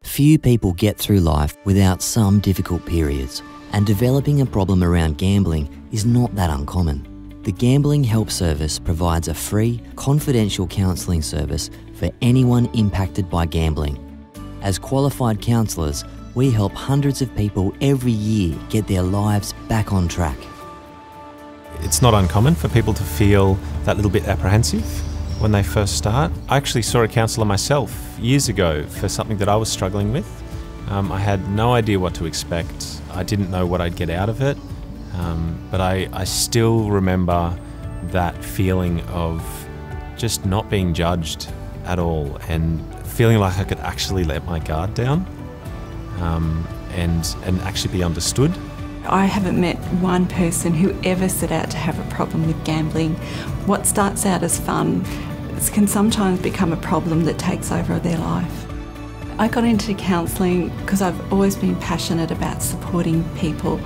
Few people get through life without some difficult periods, and developing a problem around gambling is not that uncommon. The Gambling Help Service provides a free, confidential counselling service for anyone impacted by gambling. As qualified counsellors, we help hundreds of people every year get their lives back on track. It's not uncommon for people to feel that little bit apprehensive when they first start. I actually saw a counsellor myself years ago for something that I was struggling with. I had no idea what to expect. I didn't know what I'd get out of it, but I still remember that feeling of just not being judged at all and feeling like I could actually let my guard down and actually be understood. I haven't met one person who ever set out to have a problem with gambling. What starts out as fun can sometimes become a problem that takes over their life. I got into counselling because I've always been passionate about supporting people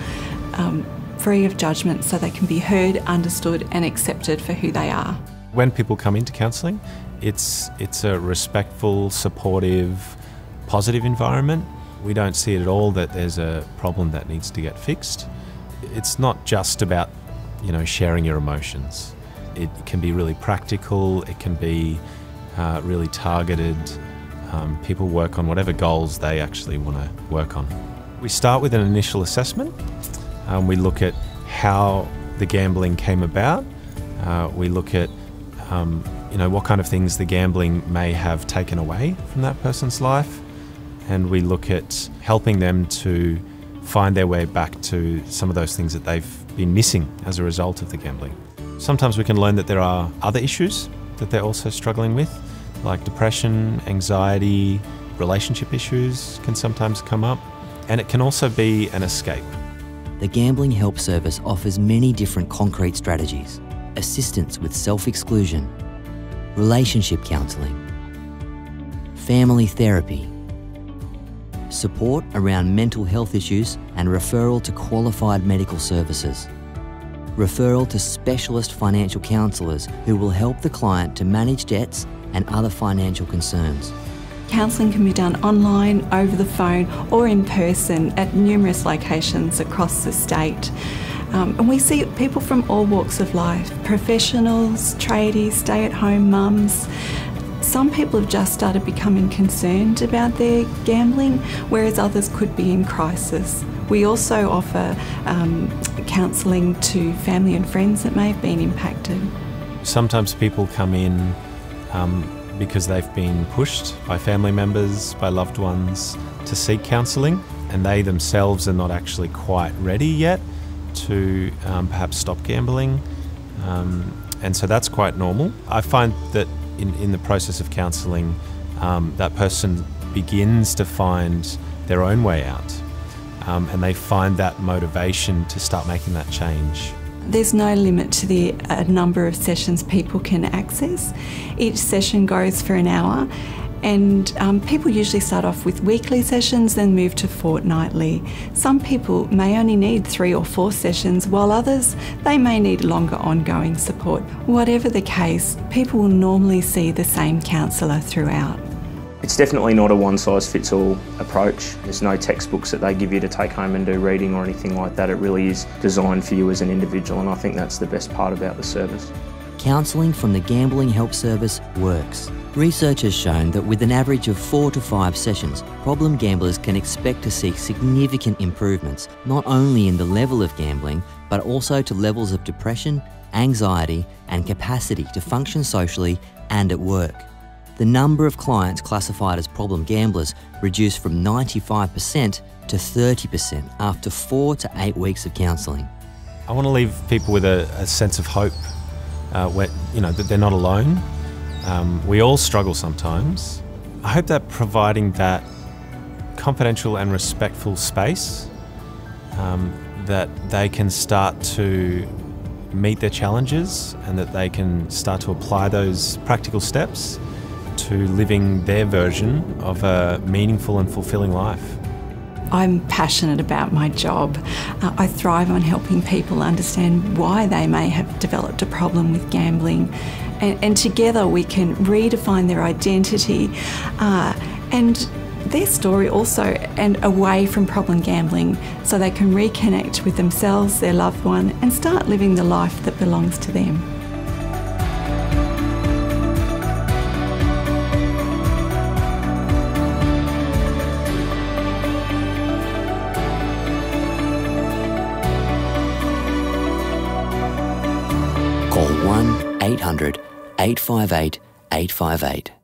free of judgment so they can be heard, understood and accepted for who they are. When people come into counselling, it's a respectful, supportive, positive environment. We don't see it at all that there's a problem that needs to get fixed. It's not just about, sharing your emotions. It can be really practical, it can be really targeted. People work on whatever goals they actually want to work on. We start with an initial assessment. We look at how the gambling came about. We look at what kind of things the gambling may have taken away from that person's life. And we look at helping them to find their way back to some of those things that they've been missing as a result of the gambling. Sometimes we can learn that there are other issues that they're also struggling with, like depression, anxiety, relationship issues can sometimes come up, and it can also be an escape. The Gambling Help Service offers many different concrete strategies: assistance with self-exclusion, relationship counselling, family therapy, support around mental health issues and referral to qualified medical services, referral to specialist financial counsellors who will help the client to manage debts and other financial concerns. Counselling can be done online, over the phone or in person at numerous locations across the state. And we see people from all walks of life: professionals, tradies, stay-at-home mums. Some people have just started becoming concerned about their gambling, whereas others could be in crisis. We also offer counselling to family and friends that may have been impacted. Sometimes people come in because they've been pushed by family members, by loved ones to seek counselling, and they themselves are not actually quite ready yet to perhaps stop gambling, and so that's quite normal. I find that in the process of counselling, that person begins to find their own way out, and they find that motivation to start making that change. There's no limit to the number of sessions people can access. Each session goes for an hour, and people usually start off with weekly sessions, then move to fortnightly. Some people may only need 3 or 4 sessions, while others, they may need longer ongoing support. Whatever the case, people will normally see the same counsellor throughout. It's definitely not a one-size-fits-all approach. There's no textbooks that they give you to take home and do reading or anything like that. It really is designed for you as an individual, and I think that's the best part about the service. Counselling from the Gambling Help Service works. Research has shown that with an average of 4 to 5 sessions, problem gamblers can expect to see significant improvements, not only in the level of gambling, but also to levels of depression, anxiety, and capacity to function socially and at work. The number of clients classified as problem gamblers reduced from 95% to 30% after 4 to 8 weeks of counselling. I want to leave people with a sense of hope, that they're not alone. We all struggle sometimes. I hope that providing that confidential and respectful space, that they can start to meet their challenges and that they can start to apply those practical steps to living their version of a meaningful and fulfilling life. I'm passionate about my job. I thrive on helping people understand why they may have developed a problem with gambling, and together we can redefine their identity and their story also and away from problem gambling so they can reconnect with themselves, their loved one, and start living the life that belongs to them. Call 1-800-858-858.